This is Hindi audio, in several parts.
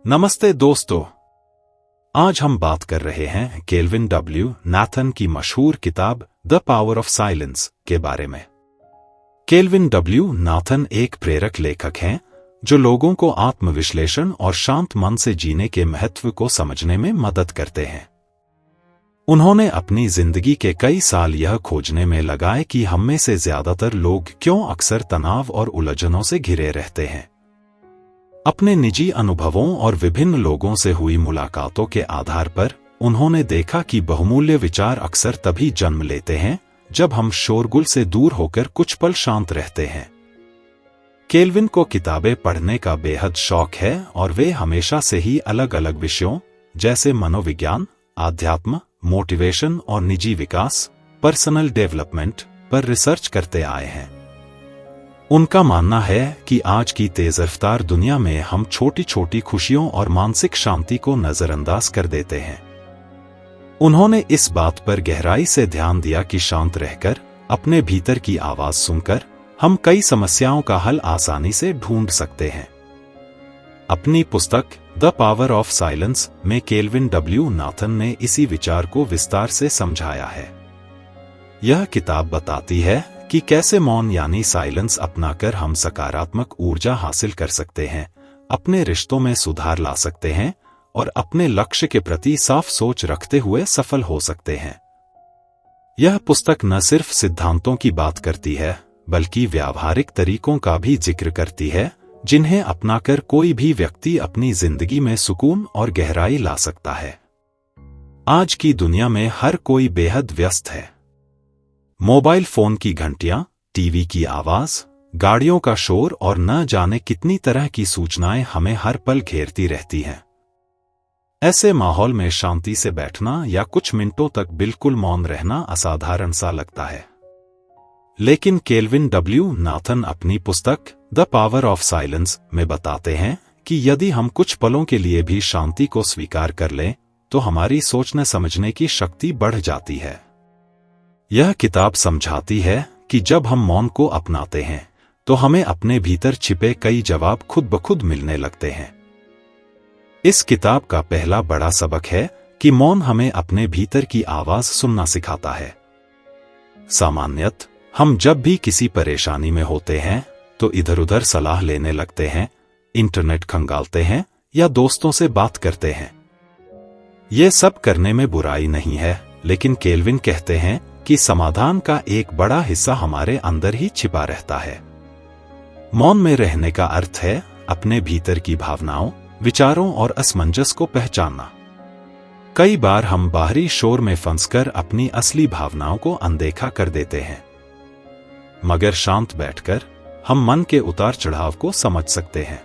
नमस्ते दोस्तों, आज हम बात कर रहे हैं केल्विन डब्ल्यू नाथन की मशहूर किताब द पावर ऑफ साइलेंस के बारे में। केल्विन डब्ल्यू नाथन एक प्रेरक लेखक हैं जो लोगों को आत्मविश्लेषण और शांत मन से जीने के महत्व को समझने में मदद करते हैं। उन्होंने अपनी जिंदगी के कई साल यह खोजने में लगाए कि हम में से ज्यादातर लोग क्यों अक्सर तनाव और उलझनों से घिरे रहते हैं। अपने निजी अनुभवों और विभिन्न लोगों से हुई मुलाकातों के आधार पर उन्होंने देखा कि बहुमूल्य विचार अक्सर तभी जन्म लेते हैं जब हम शोरगुल से दूर होकर कुछ पल शांत रहते हैं। केल्विन को किताबें पढ़ने का बेहद शौक है और वे हमेशा से ही अलग अलग विषयों जैसे मनोविज्ञान, आध्यात्म, मोटिवेशन और निजी विकास, पर्सनल डेवलपमेंट पर रिसर्च करते आए हैं। उनका मानना है कि आज की तेज रफ्तार दुनिया में हम छोटी छोटी खुशियों और मानसिक शांति को नजरअंदाज कर देते हैं। उन्होंने इस बात पर गहराई से ध्यान दिया कि शांत रहकर अपने भीतर की आवाज सुनकर हम कई समस्याओं का हल आसानी से ढूंढ सकते हैं। अपनी पुस्तक द पावर ऑफ साइलेंस में केल्विन डब्ल्यू नाथन ने इसी विचार को विस्तार से समझाया है। यह किताब बताती है कि कैसे मौन यानी साइलेंस अपनाकर हम सकारात्मक ऊर्जा हासिल कर सकते हैं, अपने रिश्तों में सुधार ला सकते हैं और अपने लक्ष्य के प्रति साफ सोच रखते हुए सफल हो सकते हैं। यह पुस्तक न सिर्फ सिद्धांतों की बात करती है बल्कि व्यावहारिक तरीकों का भी जिक्र करती है जिन्हें अपनाकर कोई भी व्यक्ति अपनी जिंदगी में सुकून और गहराई ला सकता है। आज की दुनिया में हर कोई बेहद व्यस्त है। मोबाइल फोन की घंटियां, टीवी की आवाज, गाड़ियों का शोर और न जाने कितनी तरह की सूचनाएं हमें हर पल घेरती रहती हैं। ऐसे माहौल में शांति से बैठना या कुछ मिनटों तक बिल्कुल मौन रहना असाधारण सा लगता है। लेकिन केल्विन डब्ल्यू नाथन अपनी पुस्तक द पावर ऑफ साइलेंस में बताते हैं कि यदि हम कुछ पलों के लिए भी शांति को स्वीकार कर लें तो हमारी सोचने समझने की शक्ति बढ़ जाती है। यह किताब समझाती है कि जब हम मौन को अपनाते हैं तो हमें अपने भीतर छिपे कई जवाब खुद ब खुद मिलने लगते हैं। इस किताब का पहला बड़ा सबक है कि मौन हमें अपने भीतर की आवाज सुनना सिखाता है। सामान्यतः हम जब भी किसी परेशानी में होते हैं तो इधर-उधर सलाह लेने लगते हैं, इंटरनेट खंगालते हैं या दोस्तों से बात करते हैं। ये सब करने में बुराई नहीं है, लेकिन केल्विन कहते हैं कि समाधान का एक बड़ा हिस्सा हमारे अंदर ही छिपा रहता है। मौन में रहने का अर्थ है अपने भीतर की भावनाओं, विचारों और असमंजस को पहचानना। कई बार हम बाहरी शोर में फंसकर अपनी असली भावनाओं को अनदेखा कर देते हैं, मगर शांत बैठकर हम मन के उतार चढ़ाव को समझ सकते हैं।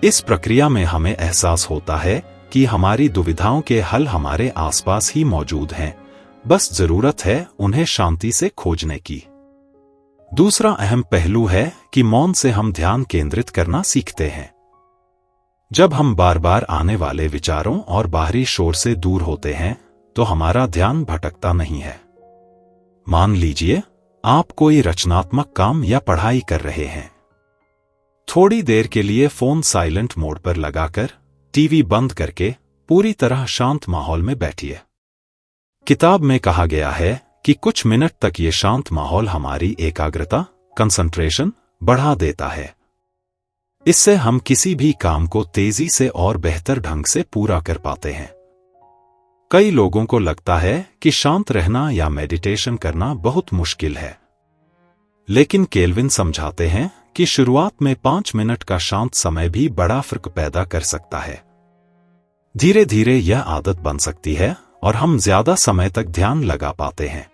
इस प्रक्रिया में हमें एहसास होता है कि हमारी दुविधाओं के हल हमारे आसपास ही मौजूद हैं, बस जरूरत है उन्हें शांति से खोजने की। दूसरा अहम पहलू है कि मौन से हम ध्यान केंद्रित करना सीखते हैं। जब हम बार बार आने वाले विचारों और बाहरी शोर से दूर होते हैं तो हमारा ध्यान भटकता नहीं है। मान लीजिए आप कोई रचनात्मक काम या पढ़ाई कर रहे हैं। थोड़ी देर के लिए फोन साइलेंट मोड पर लगाकर, टीवी बंद करके पूरी तरह शांत माहौल में बैठिए। किताब में कहा गया है कि कुछ मिनट तक ये शांत माहौल हमारी एकाग्रता, कंसंट्रेशन बढ़ा देता है। इससे हम किसी भी काम को तेजी से और बेहतर ढंग से पूरा कर पाते हैं। कई लोगों को लगता है कि शांत रहना या मेडिटेशन करना बहुत मुश्किल है, लेकिन केल्विन समझाते हैं कि शुरुआत में 5 मिनट का शांत समय भी बड़ा फर्क पैदा कर सकता है। धीरे धीरे यह आदत बन सकती है और हम ज्यादा समय तक ध्यान लगा पाते हैं।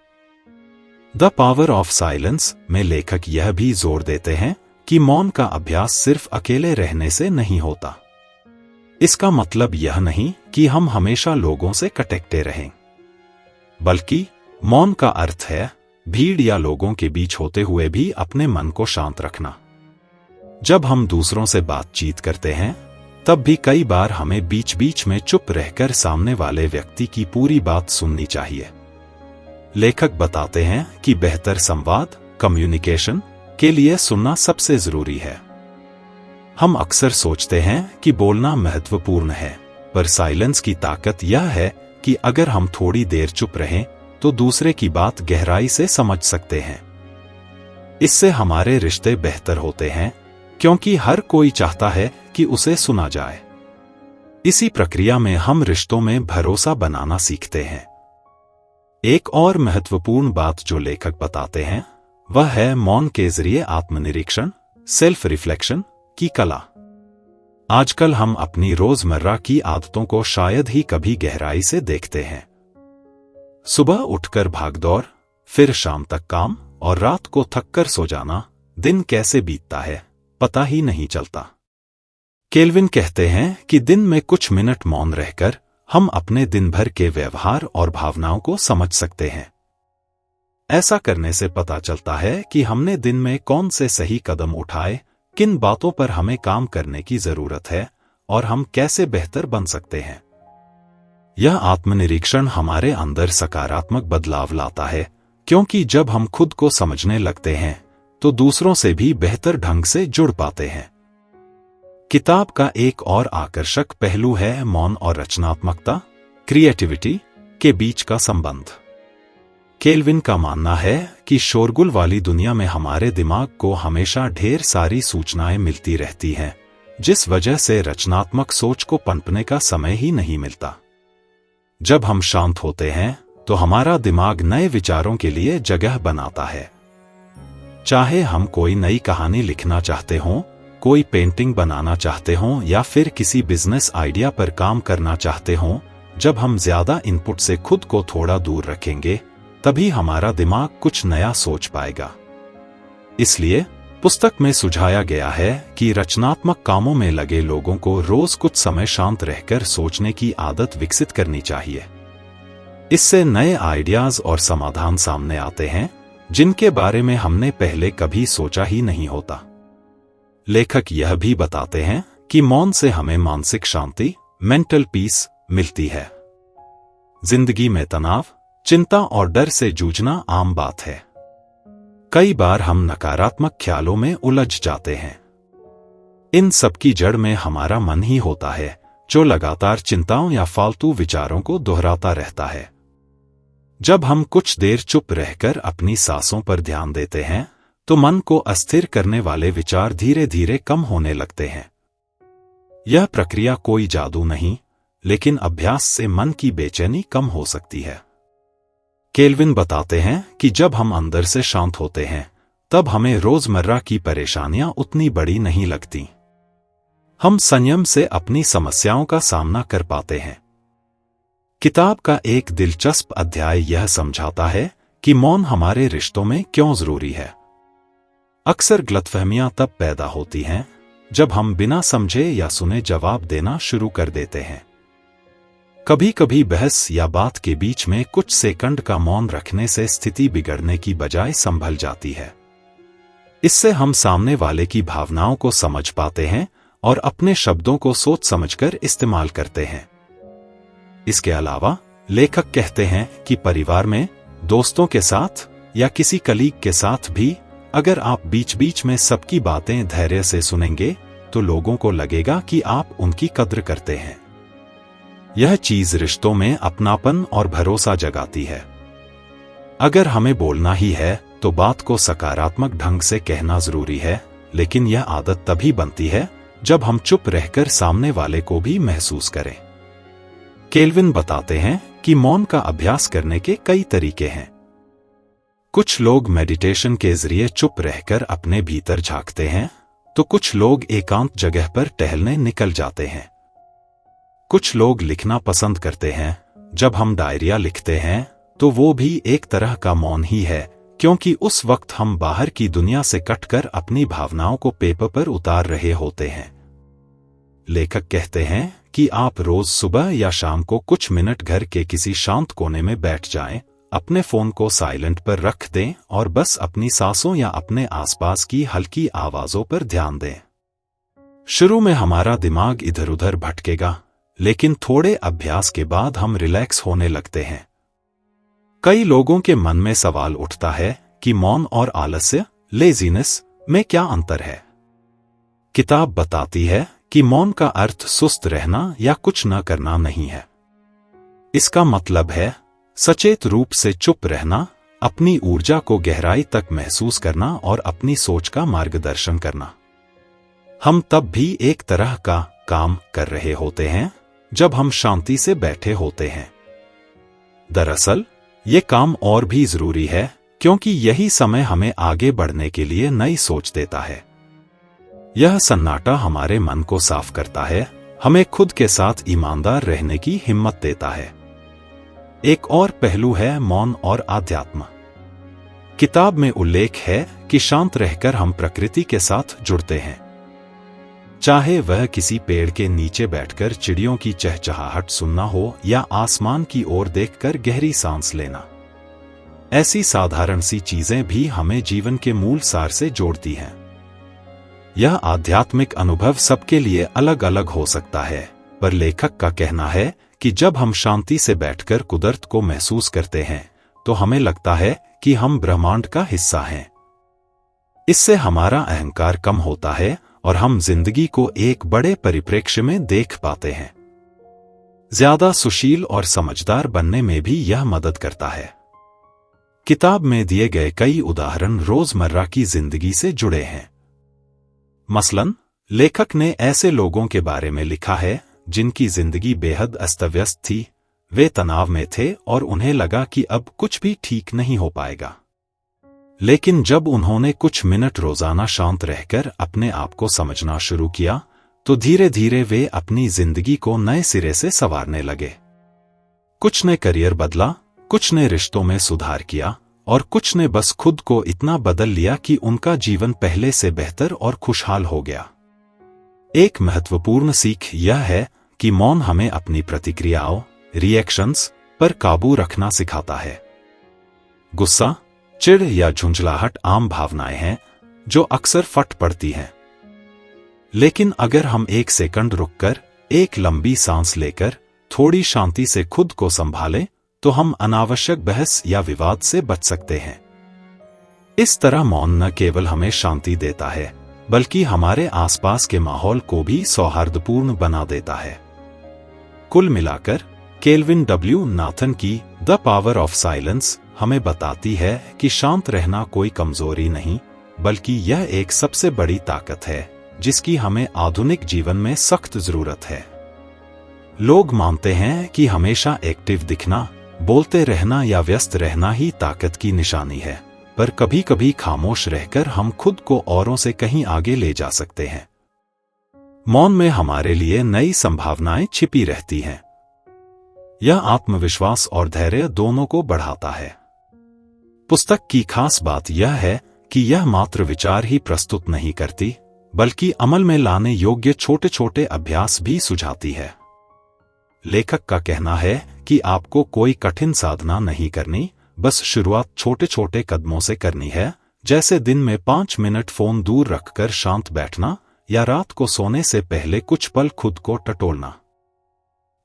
द पावर ऑफ साइलेंस में लेखक यह भी जोर देते हैं कि मौन का अभ्यास सिर्फ अकेले रहने से नहीं होता। इसका मतलब यह नहीं कि हम हमेशा लोगों से कटकते रहें, बल्कि मौन का अर्थ है भीड़ या लोगों के बीच होते हुए भी अपने मन को शांत रखना। जब हम दूसरों से बातचीत करते हैं तब भी कई बार हमें बीच बीच में चुप रहकर सामने वाले व्यक्ति की पूरी बात सुननी चाहिए। लेखक बताते हैं कि बेहतर संवाद, कम्युनिकेशन के लिए सुनना सबसे जरूरी है। हम अक्सर सोचते हैं कि बोलना महत्वपूर्ण है, पर साइलेंस की ताकत यह है कि अगर हम थोड़ी देर चुप रहें तो दूसरे की बात गहराई से समझ सकते हैं। इससे हमारे रिश्ते बेहतर होते हैं, क्योंकि हर कोई चाहता है कि उसे सुना जाए। इसी प्रक्रिया में हम रिश्तों में भरोसा बनाना सीखते हैं। एक और महत्वपूर्ण बात जो लेखक बताते हैं वह है मौन के जरिए आत्मनिरीक्षण, सेल्फ रिफ्लेक्शन की कला। आजकल हम अपनी रोजमर्रा की आदतों को शायद ही कभी गहराई से देखते हैं। सुबह उठकर भागदौड़, फिर शाम तक काम और रात को थककर सो जाना, दिन कैसे बीतता है पता ही नहीं चलता। केल्विन कहते हैं कि दिन में कुछ मिनट मौन रहकर हम अपने दिन भर के व्यवहार और भावनाओं को समझ सकते हैं। ऐसा करने से पता चलता है कि हमने दिन में कौन से सही कदम उठाए, किन बातों पर हमें काम करने की जरूरत है और हम कैसे बेहतर बन सकते हैं। यह आत्मनिरीक्षण हमारे अंदर सकारात्मक बदलाव लाता है, क्योंकि जब हम खुद को समझने लगते हैं तो दूसरों से भी बेहतर ढंग से जुड़ पाते हैं। किताब का एक और आकर्षक पहलू है मौन और रचनात्मकता, क्रिएटिविटी के बीच का संबंध। केल्विन का मानना है कि शोरगुल वाली दुनिया में हमारे दिमाग को हमेशा ढेर सारी सूचनाएं मिलती रहती हैं, जिस वजह से रचनात्मक सोच को पनपने का समय ही नहीं मिलता। जब हम शांत होते हैं तो हमारा दिमाग नए विचारों के लिए जगह बनाता है। चाहे हम कोई नई कहानी लिखना चाहते हों, कोई पेंटिंग बनाना चाहते हों या फिर किसी बिजनेस आइडिया पर काम करना चाहते हों, जब हम ज्यादा इनपुट से खुद को थोड़ा दूर रखेंगे तभी हमारा दिमाग कुछ नया सोच पाएगा। इसलिए पुस्तक में सुझाया गया है कि रचनात्मक कामों में लगे लोगों को रोज कुछ समय शांत रहकर सोचने की आदत विकसित करनी चाहिए। इससे नए आइडियाज और समाधान सामने आते हैं जिनके बारे में हमने पहले कभी सोचा ही नहीं होता। लेखक यह भी बताते हैं कि मौन से हमें मानसिक शांति, मेंटल पीस मिलती है। जिंदगी में तनाव, चिंता और डर से जूझना आम बात है। कई बार हम नकारात्मक ख्यालों में उलझ जाते हैं। इन सब की जड़ में हमारा मन ही होता है, जो लगातार चिंताओं या फालतू विचारों को दोहराता रहता है। जब हम कुछ देर चुप रहकर अपनी सांसों पर ध्यान देते हैं तो मन को अस्थिर करने वाले विचार धीरे धीरे कम होने लगते हैं। यह प्रक्रिया कोई जादू नहीं, लेकिन अभ्यास से मन की बेचैनी कम हो सकती है। केल्विन बताते हैं कि जब हम अंदर से शांत होते हैं तब हमें रोजमर्रा की परेशानियां उतनी बड़ी नहीं लगती। हम संयम से अपनी समस्याओं का सामना कर पाते हैं। किताब का एक दिलचस्प अध्याय यह समझाता है कि मौन हमारे रिश्तों में क्यों जरूरी है। अक्सर गलतफहमियां तब पैदा होती हैं जब हम बिना समझे या सुने जवाब देना शुरू कर देते हैं। कभी कभी बहस या बात के बीच में कुछ सेकंड का मौन रखने से स्थिति बिगड़ने की बजाय संभल जाती है। इससे हम सामने वाले की भावनाओं को समझ पाते हैं और अपने शब्दों को सोच समझकर इस्तेमाल करते हैं। इसके अलावा लेखक कहते हैं कि परिवार में, दोस्तों के साथ या किसी कलीग के साथ भी अगर आप बीच बीच में सबकी बातें धैर्य से सुनेंगे तो लोगों को लगेगा कि आप उनकी कद्र करते हैं। यह चीज रिश्तों में अपनापन और भरोसा जगाती है। अगर हमें बोलना ही है तो बात को सकारात्मक ढंग से कहना जरूरी है, लेकिन यह आदत तभी बनती है जब हम चुप रहकर सामने वाले को भी महसूस करें। केल्विन बताते हैं कि मौन का अभ्यास करने के कई तरीके हैं। कुछ लोग मेडिटेशन के जरिए चुप रहकर अपने भीतर झांकते हैं, तो कुछ लोग एकांत जगह पर टहलने निकल जाते हैं। कुछ लोग लिखना पसंद करते हैं। जब हम डायरिया लिखते हैं तो वो भी एक तरह का मौन ही है, क्योंकि उस वक्त हम बाहर की दुनिया से कटकर अपनी भावनाओं को पेपर पर उतार रहे होते हैं। लेखक कहते हैं कि आप रोज सुबह या शाम को कुछ मिनट घर के किसी शांत कोने में बैठ जाएं, अपने फोन को साइलेंट पर रख दें और बस अपनी सांसों या अपने आसपास की हल्की आवाजों पर ध्यान दें। शुरू में हमारा दिमाग इधर उधर भटकेगा, लेकिन थोड़े अभ्यास के बाद हम रिलैक्स होने लगते हैं। कई लोगों के मन में सवाल उठता है कि मौन और आलस्य, लेजीनेस में क्या अंतर है। किताब बताती है कि मौन का अर्थ सुस्त रहना या कुछ न करना नहीं है। इसका मतलब है सचेत रूप से चुप रहना, अपनी ऊर्जा को गहराई तक महसूस करना और अपनी सोच का मार्गदर्शन करना। हम तब भी एक तरह का काम कर रहे होते हैं जब हम शांति से बैठे होते हैं। दरअसल ये काम और भी जरूरी है, क्योंकि यही समय हमें आगे बढ़ने के लिए नई सोच देता है। यह सन्नाटा हमारे मन को साफ करता है, हमें खुद के साथ ईमानदार रहने की हिम्मत देता है। एक और पहलू है मौन और आध्यात्म। किताब में उल्लेख है कि शांत रहकर हम प्रकृति के साथ जुड़ते हैं, चाहे वह किसी पेड़ के नीचे बैठकर चिड़ियों की चहचहाहट सुनना हो या आसमान की ओर देखकर गहरी सांस लेना। ऐसी साधारण सी चीजें भी हमें जीवन के मूल सार से जोड़ती हैं। यह आध्यात्मिक अनुभव सबके लिए अलग अलग हो सकता है, पर लेखक का कहना है कि जब हम शांति से बैठकर कुदरत को महसूस करते हैं तो हमें लगता है कि हम ब्रह्मांड का हिस्सा हैं। इससे हमारा अहंकार कम होता है और हम जिंदगी को एक बड़े परिप्रेक्ष्य में देख पाते हैं। ज्यादा सुशील और समझदार बनने में भी यह मदद करता है। किताब में दिए गए कई उदाहरण रोजमर्रा की जिंदगी से जुड़े हैं। मसलन, लेखक ने ऐसे लोगों के बारे में लिखा है जिनकी जिंदगी बेहद अस्त-व्यस्त थी, वे तनाव में थे और उन्हें लगा कि अब कुछ भी ठीक नहीं हो पाएगा। लेकिन जब उन्होंने कुछ मिनट रोजाना शांत रहकर अपने आप को समझना शुरू किया, तो धीरे धीरे वे अपनी जिंदगी को नए सिरे से संवारने लगे। कुछ ने करियर बदला, कुछ ने रिश्तों में सुधार किया और कुछ ने बस खुद को इतना बदल लिया कि उनका जीवन पहले से बेहतर और खुशहाल हो गया। एक महत्वपूर्ण सीख यह है कि मौन हमें अपनी प्रतिक्रियाओं, रिएक्शंस पर काबू रखना सिखाता है। गुस्सा, चिढ़ या झुंझलाहट आम भावनाएं हैं जो अक्सर फट पड़ती हैं। लेकिन अगर हम एक सेकंड रुककर, एक लंबी सांस लेकर, थोड़ी शांति से खुद को संभालें, तो हम अनावश्यक बहस या विवाद से बच सकते हैं। इस तरह मौन न केवल हमें शांति देता है, बल्कि हमारे आसपास के माहौल को भी सौहार्दपूर्ण बना देता है। कुल मिलाकर केल्विन डब्ल्यू नाथन की द पावर ऑफ साइलेंस हमें बताती है कि शांत रहना कोई कमजोरी नहीं, बल्कि यह एक सबसे बड़ी ताकत है जिसकी हमें आधुनिक जीवन में सख्त जरूरत है। लोग मानते हैं कि हमेशा एक्टिव दिखना, बोलते रहना या व्यस्त रहना ही ताकत की निशानी है, पर कभी कभी खामोश रहकर हम खुद को औरों से कहीं आगे ले जा सकते हैं। मौन में हमारे लिए नई संभावनाएं छिपी रहती हैं। यह आत्मविश्वास और धैर्य दोनों को बढ़ाता है। पुस्तक की खास बात यह है कि यह मात्र विचार ही प्रस्तुत नहीं करती, बल्कि अमल में लाने योग्य छोटे छोटे अभ्यास भी सुझाती है। लेखक का कहना है कि आपको कोई कठिन साधना नहीं करनी, बस शुरुआत छोटे छोटे कदमों से करनी है, जैसे दिन में 5 मिनट फोन दूर रखकर शांत बैठना या रात को सोने से पहले कुछ पल खुद को टटोलना।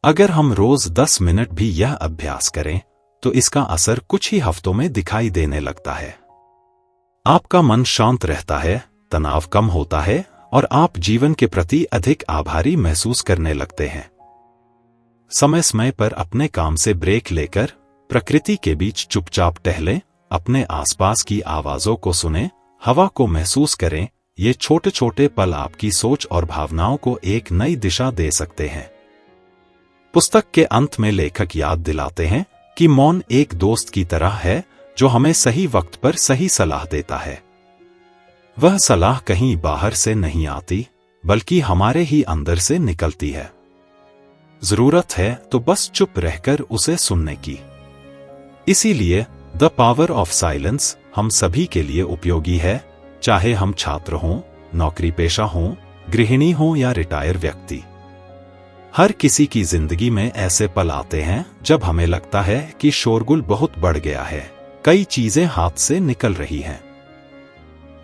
अगर हम रोज 10 मिनट भी यह अभ्यास करें, तो इसका असर कुछ ही हफ्तों में दिखाई देने लगता है। आपका मन शांत रहता है, तनाव कम होता है और आप जीवन के प्रति अधिक आभारी महसूस करने लगते हैं। समय समय पर अपने काम से ब्रेक लेकर प्रकृति के बीच चुपचाप टहलें, अपने आसपास की आवाजों को सुनें, हवा को महसूस करें। ये छोटे छोटे पल आपकी सोच और भावनाओं को एक नई दिशा दे सकते हैं। पुस्तक के अंत में लेखक याद दिलाते हैं कि मौन एक दोस्त की तरह है जो हमें सही वक्त पर सही सलाह देता है। वह सलाह कहीं बाहर से नहीं आती, बल्कि हमारे ही अंदर से निकलती है। जरूरत है तो बस चुप रहकर उसे सुनने की। इसीलिए द पावर ऑफ साइलेंस हम सभी के लिए उपयोगी है, चाहे हम छात्र हों, नौकरी पेशा हों, गृहिणी हों या रिटायर व्यक्ति। हर किसी की जिंदगी में ऐसे पल आते हैं जब हमें लगता है कि शोरगुल बहुत बढ़ गया है, कई चीजें हाथ से निकल रही हैं।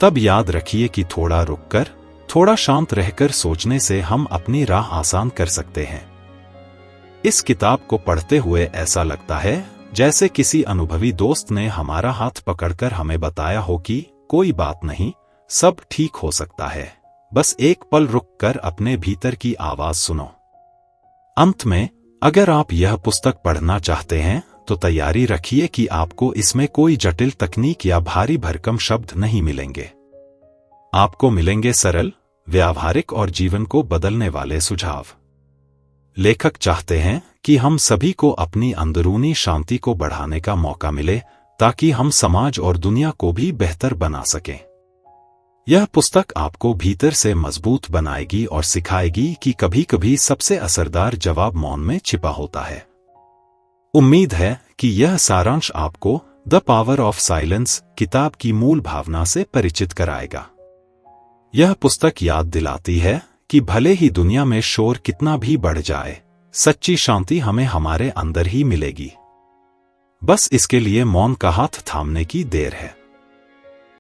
तब याद रखिए कि थोड़ा रुककर, थोड़ा शांत रहकर सोचने से हम अपनी राह आसान कर सकते हैं। इस किताब को पढ़ते हुए ऐसा लगता है जैसे किसी अनुभवी दोस्त ने हमारा हाथ पकड़कर हमें बताया हो कि कोई बात नहीं, सब ठीक हो सकता है, बस एक पल रुक कर अपने भीतर की आवाज सुनो। अंत में, अगर आप यह पुस्तक पढ़ना चाहते हैं तो तैयारी रखिए कि आपको इसमें कोई जटिल तकनीक या भारी भरकम शब्द नहीं मिलेंगे। आपको मिलेंगे सरल, व्यावहारिक और जीवन को बदलने वाले सुझाव। लेखक चाहते हैं कि हम सभी को अपनी अंदरूनी शांति को बढ़ाने का मौका मिले ताकि हम समाज और दुनिया को भी बेहतर बना सकें। यह पुस्तक आपको भीतर से मजबूत बनाएगी और सिखाएगी कि कभी-कभी सबसे असरदार जवाब मौन में छिपा होता है। उम्मीद है कि यह सारांश आपको द पावर ऑफ साइलेंस किताब की मूल भावना से परिचित कराएगा। यह पुस्तक याद दिलाती है कि भले ही दुनिया में शोर कितना भी बढ़ जाए, सच्ची शांति हमें हमारे अंदर ही मिलेगी। बस इसके लिए मौन का हाथ थामने की देर है।